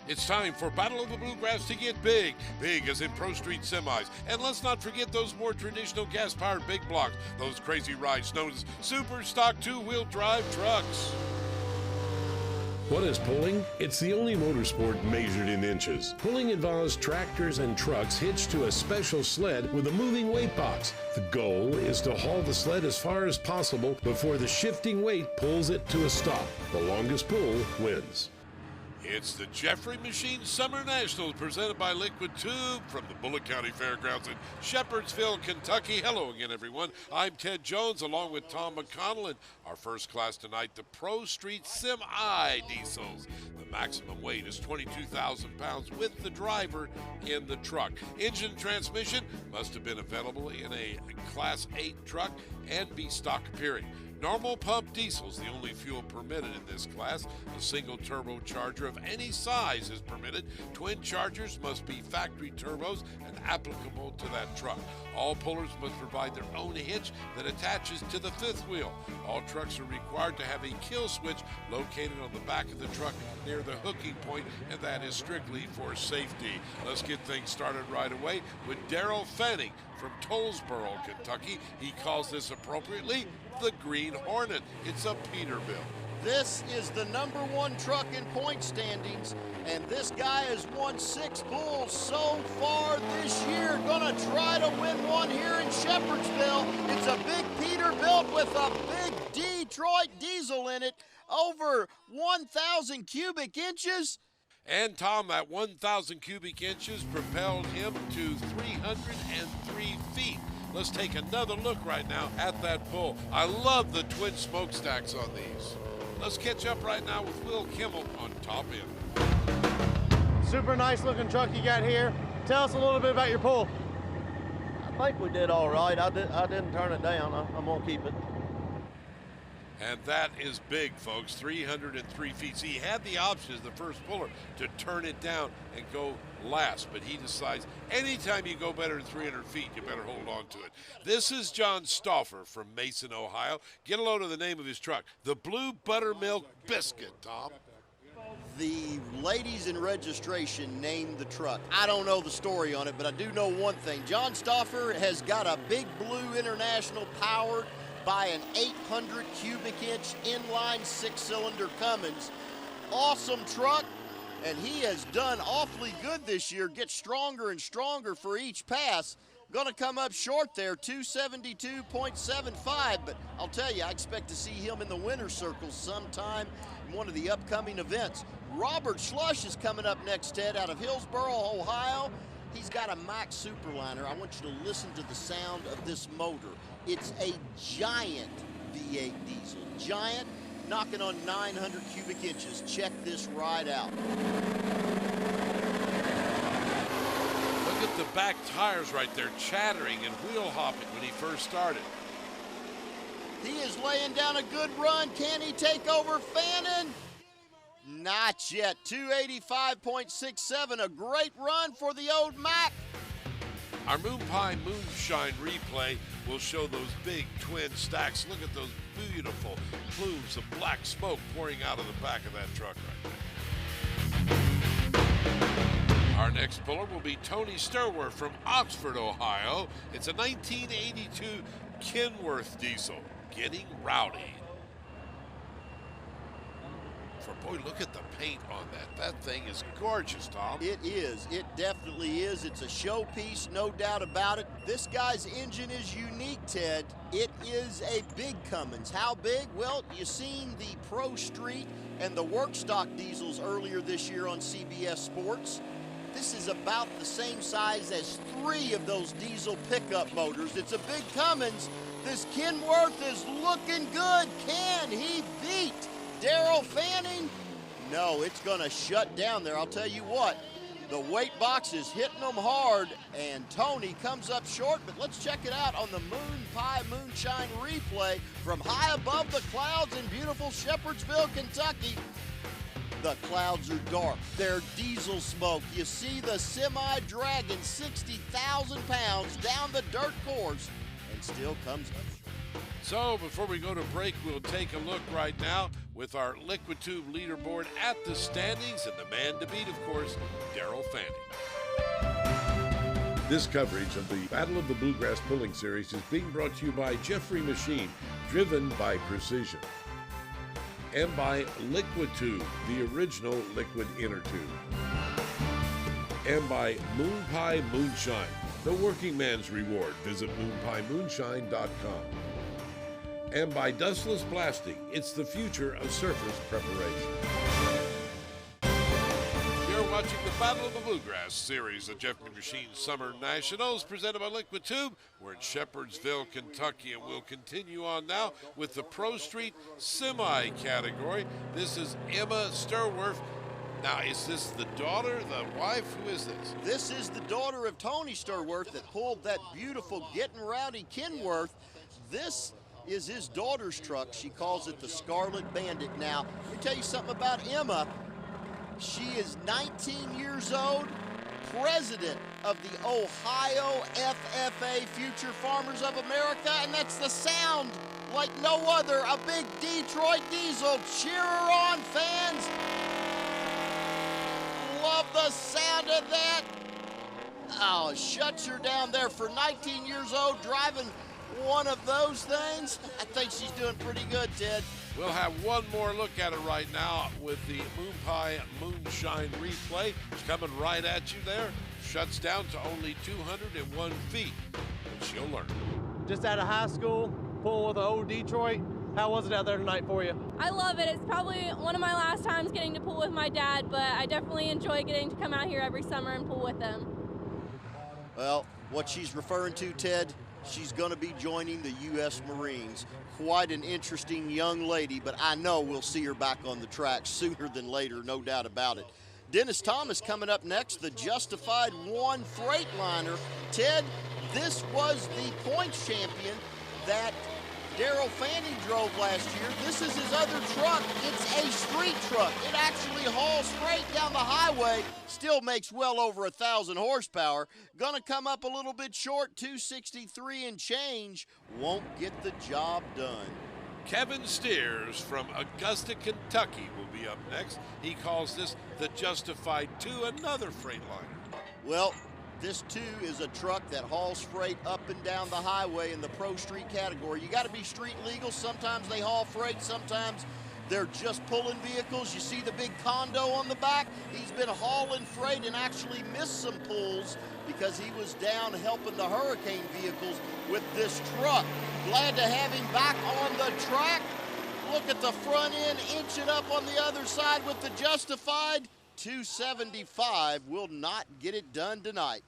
It's time for Battle of the Bluegrass to get big. Big as in Pro Street semis. And let's not forget those more traditional gas-powered big blocks, those crazy rides known as super stock two-wheel drive trucks. What is pulling? It's the only motorsport measured in inches. Pulling involves tractors and trucks hitched to a special sled with a moving weight box. The goal is to haul the sled as far as possible before the shifting weight pulls it to a stop. The longest pull wins. It's the Jeffrey Machine Summer Nationals presented by Liquid Tube from the Bullitt County Fairgrounds in Shepherdsville, Kentucky. Hello again, everyone. I'm Ted Jones along with Tom McConnell, and our first class tonight, the Pro Street Semi Diesels. The maximum weight is 22,000 pounds with the driver in the truck. Engine and transmission must have been available in a Class 8 truck and be stock appearing. Normal pump diesels, the only fuel permitted in this class. A single turbocharger of any size is permitted. Twin chargers must be factory turbos and applicable to that truck. All pullers must provide their own hitch that attaches to the fifth wheel. All trucks are required to have a kill switch located on the back of the truck near the hooking point, and that is strictly for safety. Let's get things started right away with Daryl Fanning from Tollsboro, Kentucky. He calls this appropriately the Green Hornet. It's a Peterbilt. This is the #1 truck in point standings, and this guy has won 6 bulls so far this year. Gonna try to win one here in Shepherdsville. It's a big Peterbilt with a big Detroit diesel in it, over 1,000 cubic inches. And Tom, that 1,000 cubic inches propelled him to 303 feet. Let's take another look right now at that bull. I love the twin smokestacks on these. Let's catch up right now with Will Kimmel on Top End. Super nice looking truck you got here. Tell us a little bit about your pull. I think we did all right. I didn't turn it down. I'm gonna keep it. And that is big, folks, 303 feet. So he had the option as the first puller to turn it down and go last, but he decides anytime you go better than 300 feet, you better hold on to it. This is John Stauffer from Mason, Ohio. Get a load of the name of his truck, the Blue Buttermilk Biscuit, Tom. The ladies in registration named the truck. I don't know the story on it, but I do know one thing. John Stauffer has got a Big Blue International powered by an 800 cubic inch inline 6-cylinder Cummins. Awesome truck, and he has done awfully good this year. Gets stronger and stronger for each pass. Gonna come up short there, 272.75, but I'll tell you, I expect to see him in the winner's circle sometime in one of the upcoming events. Robert Schlush is coming up next, Ted, out of Hillsboro, Ohio. He's got a Max Superliner. I want you to listen to the sound of this motor. It's a giant V8 diesel. Giant, knocking on 900 cubic inches. Check this ride out. Look at the back tires right there, chattering and wheel hopping when he first started. He is laying down a good run. Can he take over Fannin? Not yet. 285.67, a great run for the old Mac. Our Moon Pie Moonshine replay will show those big twin stacks. Look at those beautiful plumes of black smoke pouring out of the back of that truck right there. Our next puller will be Tony Sturworth from Oxford, Ohio. It's a 1982 Kenworth diesel, getting rowdy. Boy, look at the paint on that. That thing is gorgeous, Tom. It is. It definitely is. It's a showpiece, no doubt about it. This guy's engine is unique, Ted. It is a big Cummins. How big? Well, you seen the Pro Street and the work stock diesels earlier this year on CBS Sports. This is about the same size as 3 of those diesel pickup motors. It's a big Cummins. This Kenworth is looking good. Can he beat Daryl Fanning? No, it's gonna shut down there. I'll tell you what, the weight box is hitting them hard, and Tony comes up short, but let's check it out on the Moon Pie Moonshine replay from high above the clouds in beautiful Shepherdsville, Kentucky. The clouds are dark. They're diesel smoke. You see the semi dragging 60,000 pounds down the dirt course and still comes up. So before we go to break, we'll take a look right now with our Liquid Tube leaderboard at the standings, and the man to beat, of course, Daryl Fanning. This coverage of the Battle of the Bluegrass Pulling Series is being brought to you by Jeffrey Machine, driven by precision. And by Liquid Tube, the original liquid inner tube. And by Moon Pie Moonshine, the working man's reward. Visit moonpiemoonshine.com. And by Dustless Plastic, it's the future of surface preparation. You're watching the Battle of the Bluegrass series, the Jeffrey Machine Summer Nationals, presented by Liquid Tube. We're in Shepherdsville, Kentucky, and we'll continue on now with the Pro Street Semi category. This is Emma Sturworth. Now, is this the daughter, the wife? Who is this? This is the daughter of Tony Sturworth that pulled that beautiful Getting Rowdy Kenworth. This is his daughter's truck. She calls it the Scarlet Bandit. Now, let me tell you something about Emma. She is 19 years old, president of the Ohio FFA, Future Farmers of America, and that's the sound like no other. A big Detroit diesel. Cheer her on, fans. Love the sound of that. Oh, shuts her down there for 19 years old, driving one of those things. I think she's doing pretty good, Ted. We'll have one more look at it right now with the Moon Pie Moonshine replay. It's coming right at you there. Shuts down to only 201 feet, but she'll learn. Just out of high school, pulling with the old Detroit. How was it out there tonight for you? I love it. It's probably one of my last times getting to pull with my dad, but I definitely enjoy getting to come out here every summer and pull with him. Well, what she's referring to, Ted, she's going to be joining the U.S. Marines. Quite an interesting young lady, but I know we'll see her back on the track sooner than later, no doubt about it. Dennis Thomas coming up next, the Justified 1 Freightliner. Ted, this was the points champion that Daryl Fanning drove last year. This is his other truck. It's a street truck. It actually hauls freight down the highway. Still makes well over 1,000 horsepower. Gonna come up a little bit short, 263 and change. Won't get the job done. Kevin Steers from Augusta, Kentucky will be up next. He calls this the Justified 2, another Freightliner. Well, this too is a truck that hauls freight up and down the highway in the Pro Street category. You got to be street legal. Sometimes they haul freight, sometimes they're just pulling vehicles. You see the big condo on the back? He's been hauling freight and actually missed some pulls because he was down helping the hurricane vehicles with this truck. Glad to have him back on the track. Look at the front end, inching up on the other side with the Justified. 275 will not get it done tonight.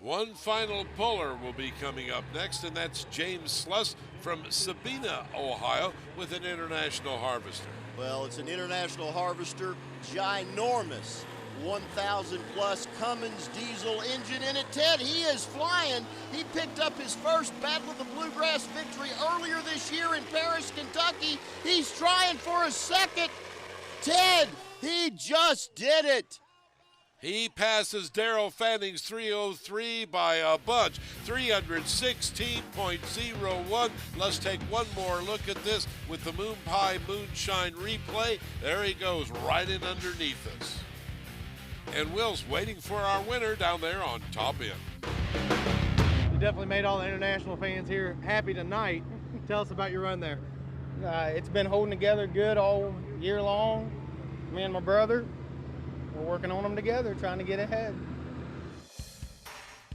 One final puller will be coming up next, and that's James Sluss from Sabina, Ohio, with an International Harvester. Well, it's an International Harvester, ginormous, 1,000 plus Cummins diesel engine in it. Ted, he is flying. He picked up his first Battle of the Bluegrass victory earlier this year in Paris, Kentucky. He's trying for a second. Ted, he just did it. He passes Daryl Fanning's 303 by a bunch, 316.01. Let's take one more look at this with the Moon Pie Moonshine replay. There he goes, right in underneath us. And Will's waiting for our winner down there on top end. You definitely made all the international fans here happy tonight. Tell us about your run there. It's been holding together good all year long. Me and my brother, we're working on them together, trying to get ahead.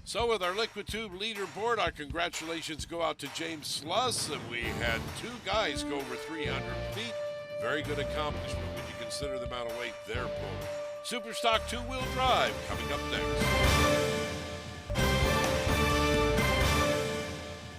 So with our Liquid Tube leaderboard, our congratulations go out to James Sluss, and we had two guys go over 300 feet. Very good accomplishment when you consider the amount of weight they're pulling. Superstock two-wheel drive coming up next.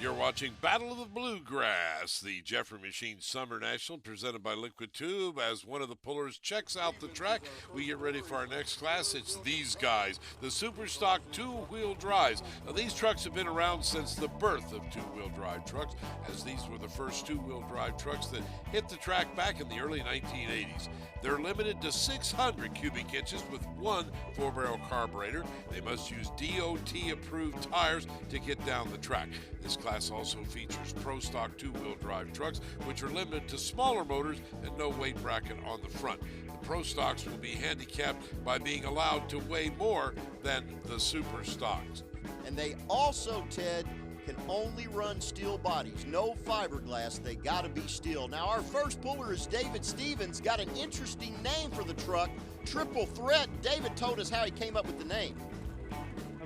You're watching Battle of the Bluegrass, the Jeffrey Machine Summer National, presented by Liquid Tube. As one of the pullers checks out the track, we get ready for our next class. It's these guys, the Superstock two-wheel drives. Now, these trucks have been around since the birth of two-wheel drive trucks, as these were the first two-wheel drive trucks that hit the track back in the early 1980s. They're limited to 600 cubic inches with one 4-barrel carburetor. They must use DOT-approved tires to get down the track. This class class also features Pro Stock two-wheel drive trucks, which are limited to smaller motors and no weight bracket on the front. The Pro Stocks will be handicapped by being allowed to weigh more than the Super Stocks. And they also, Ted, can only run steel bodies, no fiberglass. They got to be steel. Now, our first puller is David Stevens. Got an interesting name for the truck, Triple Threat. David told us how he came up with the name.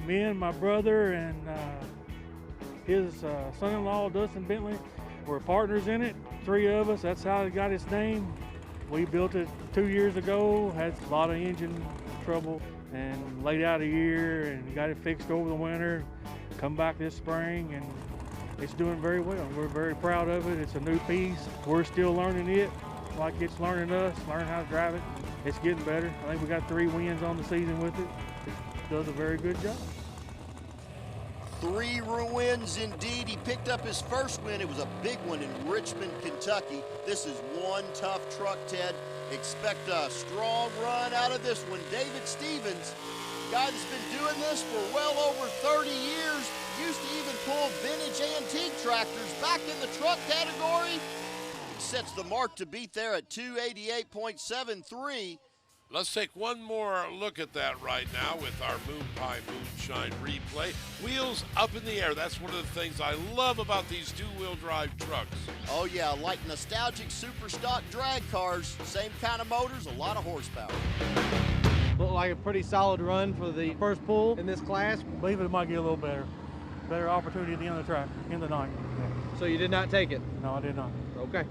Me and my brother and his son-in-law, Dustin Bentley, were partners in it. 3 of us, that's how it got its name. We built it 2 years ago, had a lot of engine trouble, and laid out a year and got it fixed over the winter. Come back this spring, and it's doing very well. We're very proud of it. It's a new piece. We're still learning it, like it's learning us, learning how to drive it. It's getting better. I think we got 3 wins on the season with it. It does a very good job. 3 wins indeed. He picked up his first win. It was a big one in Richmond, Kentucky. This is one tough truck, Ted. Expect a strong run out of this one. David Stevens, a guy that's been doing this for well over 30 years, used to even pull vintage antique tractors back in the truck category. He sets the mark to beat there at 288.73. Let's take one more look at that right now with our Moon Pie Moonshine replay. Wheels up in the air. That's one of the things I love about these two-wheel drive trucks. Oh yeah, like nostalgic super stock drag cars. Same kind of motors, a lot of horsepower. Looked like a pretty solid run for the first pull in this class. I believe it might get a little better opportunity at the end of the track, end of the night. Yeah. So you did not take it? No, I did not. Okay.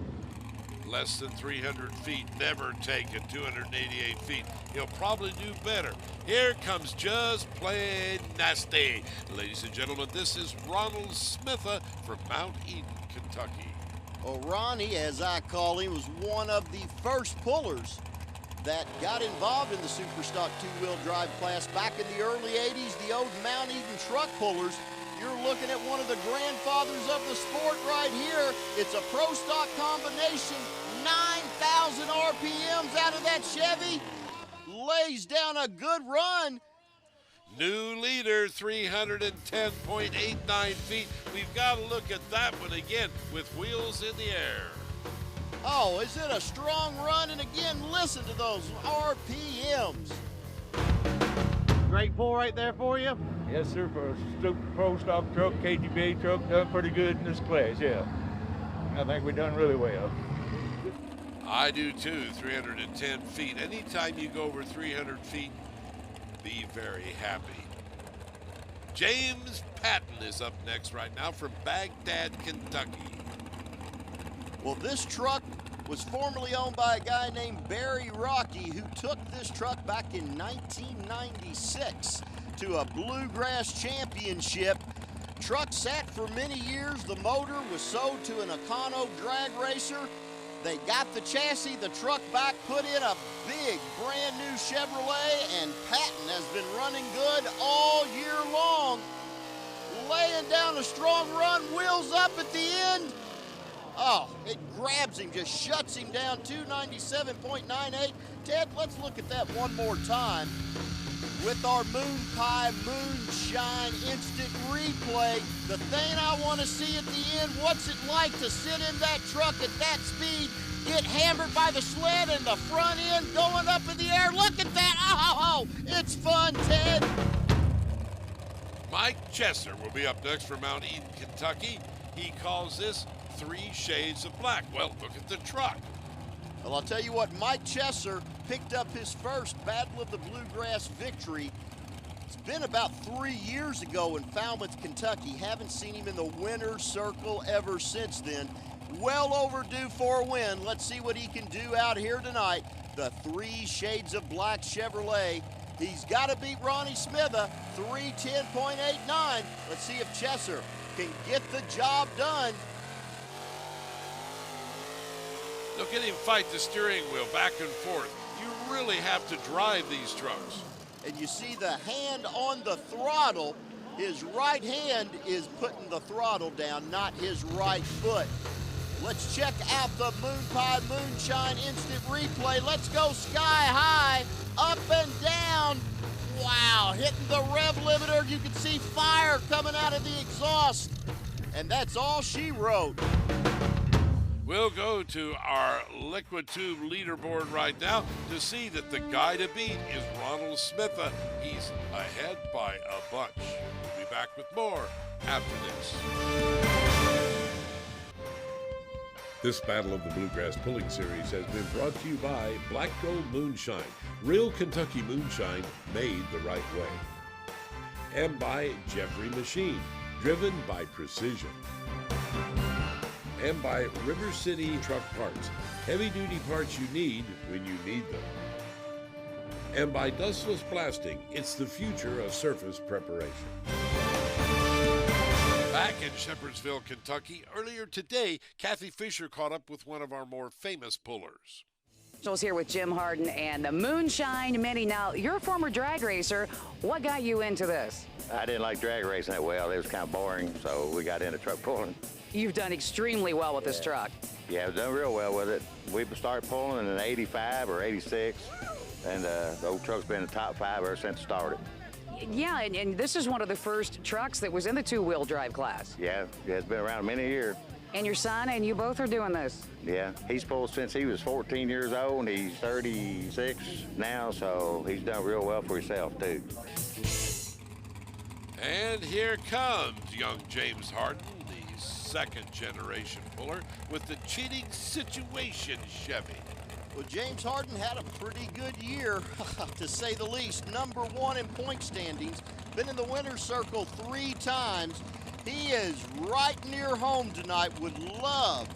Less than 300 feet, never taken, 288 feet. He'll probably do better. Here comes Just Plain Nasty. Ladies and gentlemen, this is Ronald Smitha from Mount Eden, Kentucky. Well, Ronnie, as I call him, was one of the first pullers that got involved in the super stock two-wheel drive class back in the early 80s, the old Mount Eden truck pullers. You're looking at one of the grandfathers of the sport right here. It's a Pro Stock combination, 9,000 RPMs out of that Chevy. Lays down a good run. New leader, 310.89 feet. We've got to look at that one again with wheels in the air. Oh, is it a strong run? And again, listen to those RPMs. Great pull right there for you. Yes, sir, for a Pro Stock truck, KGB truck, done pretty good in this class, yeah. I think we done really well. I do too, 310 feet. Anytime you go over 300 feet, be very happy. James Patton is up next right now from Baghdad, Kentucky. Well, this truck was formerly owned by a guy named Barry Rocky, who took this truck back in 1996 to a Bluegrass championship. Truck sat for many years. The motor was sold to an Econo drag racer. They got the chassis, the truck back, put in a big brand new Chevrolet, and Patton has been running good all year long. Laying down a strong run, wheels up at the end. Oh, it grabs him, just shuts him down, 297.98. Ted, let's look at that one more time with our Moon Pie Moonshine instant replay. The thing I want to see at the end, what's it like to sit in that truck at that speed, get hammered by the sled and the front end going up in the air. Look at that. Oh, it's fun, Ted. Mike Chesser will be up next from Mount Eden, Kentucky. He calls this 3 Shades of Black. Well, look at the truck. Well, I'll tell you what, Mike Chesser picked up his first Battle of the Bluegrass victory. It's been about 3 years ago in Falmouth, Kentucky. Haven't seen him in the winner's circle ever since then. Well overdue for a win. Let's see what he can do out here tonight. The 3 Shades of Black Chevrolet. He's got to beat Ronnie Smitha, 310.89. Let's see if Chesser can get the job done. Look at him fight the steering wheel back and forth. You really have to drive these trucks. And you see the hand on the throttle. His right hand is putting the throttle down, not his right foot. Let's check out the Moon Pie Moonshine instant replay. Let's go sky high, up and down. Wow, hitting the rev limiter. You can see fire coming out of the exhaust. and that's all she wrote. We'll go to our Liquid Tube leaderboard right now to see that the guy to beat is Ronald Smitha. He's ahead by a bunch. We'll be back with more after this. This Battle of the Bluegrass Pulling Series has been brought to you by Black Gold Moonshine, real Kentucky moonshine made the right way. And by Jeffrey Machine, driven by precision. And by River City Truck Parts, heavy-duty parts you need when you need them. And by Dustless Blasting, it's the future of surface preparation. Back in Shepherdsville, Kentucky, earlier today, Kathy Fisher caught up with one of our more famous pullers. Joel's here with Jim Harden and the Moonshine Mini. Now, you're a former drag racer. What got you into this? I didn't like drag racing that well. It was kind of boring, so we got into truck pulling. You've done extremely well with this truck. Yeah, we've done real well with it. We started pulling in '85 or '86, and the old truck's been in the top 5 ever since it started. Yeah, and this is one of the first trucks that was in the two-wheel drive class. Yeah, it's been around many years. And your son and you both are doing this. Yeah, he's pulled since he was 14 years old, and he's 36 now, so he's done real well for himself, too. And here comes young James Harden, the second-generation puller, with the Cheating Situation Chevy. Well, James Harden had a pretty good year, to say the least. Number 1 in point standings, been in the winner's circle 3 times. He is right near home tonight, would love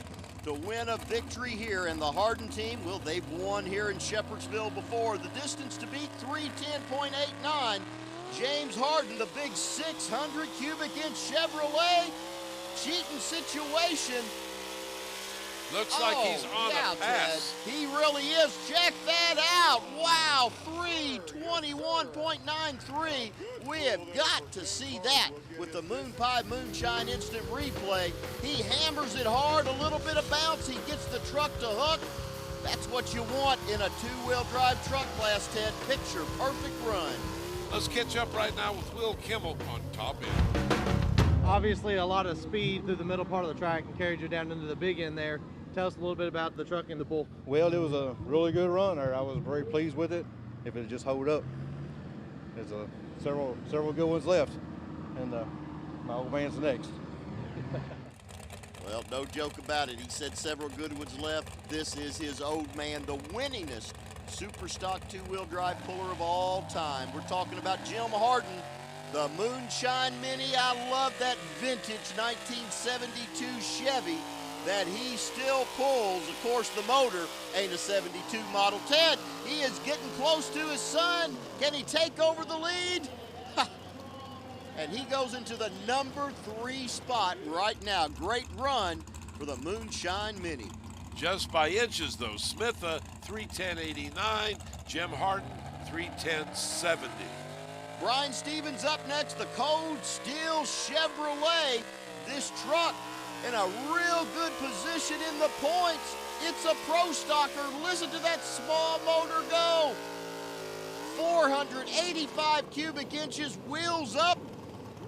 to win a victory here. And the Harden team, well, they've won here in Shepherdsville before. The distance to beat, 3:10.89. James Harden, the big 600 cubic inch Chevrolet. Cheating situation. Looks like he's on yeah, a pass. Ted, he really is. Check that out. Wow, 3:21.93. We have got to see that with the Moon Pie Moonshine instant replay. He hammers it hard, a little bit of bounce. He gets the truck to hook. That's what you want in a two-wheel drive truck class, Ted. Picture perfect run. Let's catch up right now with Will Kimmel on top end. Obviously, a lot of speed through the middle part of the track and carried you down into the big end there. Tell us a little bit about the truck and the pull. Well, it was a really good run there. I was very pleased with it. If it just hold up, there's several good ones left, and my old man's next. Well, no joke about it. He said several good ones left. This is his old man, the winningest super stock two-wheel drive puller of all time. We're talking about Jim Harden, the Moonshine Mini. I love that vintage 1972 Chevy that he still pulls. Of course, the motor ain't a 72 model. Ted, he is getting close to his son. Can he take over the lead? And he goes into the number 3 spot right now. Great run for the Moonshine Mini. Just by inches, though. Smitha, 3:10.89. Jim Harden, 3:10.70. Brian Stevens up next, the Cold Steel Chevrolet. This truck in a real good position in the points. It's a pro stocker. Listen to that small motor go. 485 cubic inches, wheels up.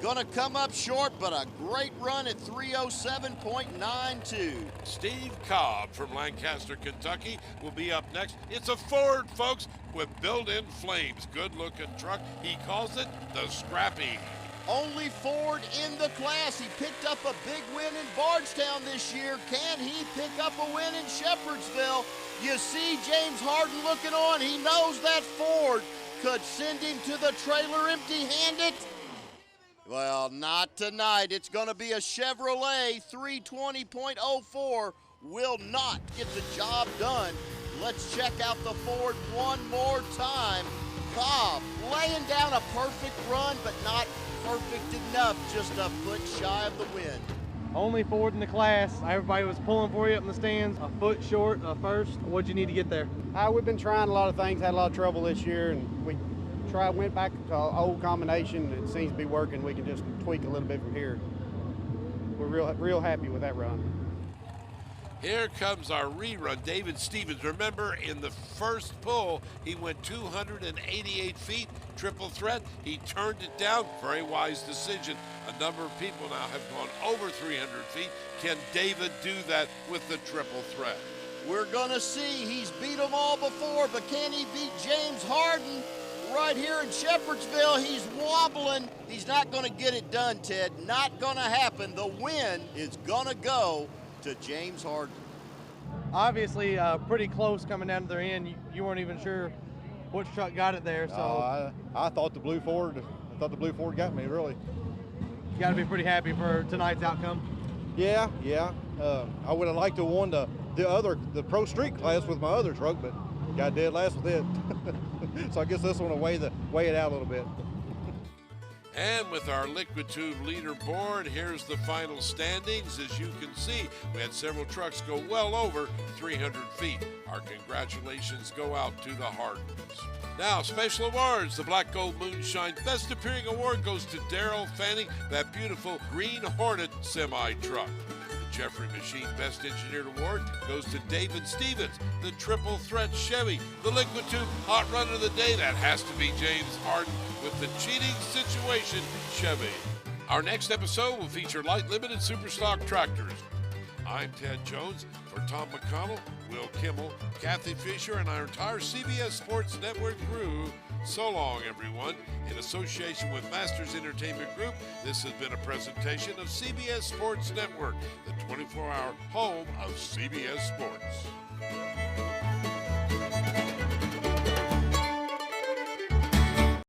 Gonna come up short, but a great run at 307.92. Steve Cobb from Lancaster, Kentucky will be up next. It's a Ford, folks, with built-in flames. Good-looking truck. He calls it the Scrappy. Only Ford in the class. He picked up a big win in Bardstown this year. Can he pick up a win in Shepherdsville? You see James Harden looking on. He knows that Ford could send him to the trailer empty-handed. Well, not tonight. It's going to be a Chevrolet 320.04. Will not get the job done. Let's check out the Ford one more time. Cobb laying down a perfect run, but not perfect enough, just a foot shy of the win. Only Ford in the class. Everybody was pulling for you up in the stands. A foot short of first. What'd you need to get there? We've been trying a lot of things, had a lot of trouble this year, and we went back to an old combination. It seems to be working. We can just tweak a little bit from here. We're real happy with that run. Here comes our rerun, David Stevens. Remember, in the first pull, he went 288 feet, triple threat. He turned it down. Very wise decision. A number of people now have gone over 300 feet. Can David do that with the triple threat? We're going to see. He's beat them all before, but can he beat James Harden right here in Shepherdsville? He's wobbling. He's not going to get it done, Ted. Not going to happen. The win is going to go to James Harden. Obviously, pretty close coming down to their end. You weren't even sure which truck got it there, so I thought the blue Ford. I thought the blue Ford got me, really. You got to be pretty happy for tonight's outcome. Yeah. I would have liked to have won the pro street class with my other truck, but got dead last with it. So I guess this one will weigh it out a little bit. And with our Liquid Tube leaderboard, here's the final standings. As you can see, we had several trucks go well over 300 feet. Our congratulations go out to the Hardens. Now, special awards. The Black Gold Moonshine Best Appearing Award goes to Daryl Fanning, that beautiful Green Hornet semi-truck. The Jeffrey Machine Best Engineered Award goes to David Stevens, the Triple Threat Chevy. The Liquid Tube Hot Run of the Day, that has to be James Harden with the Cheating Situation Chevy. Our next episode will feature light limited superstock tractors. I'm Ted Jones. For Tom McConnell, Will Kimmel, Kathy Fisher, and our entire CBS Sports Network crew, so long, everyone. In association with Masters Entertainment Group, this has been a presentation of CBS Sports Network, the 24-hour home of CBS Sports.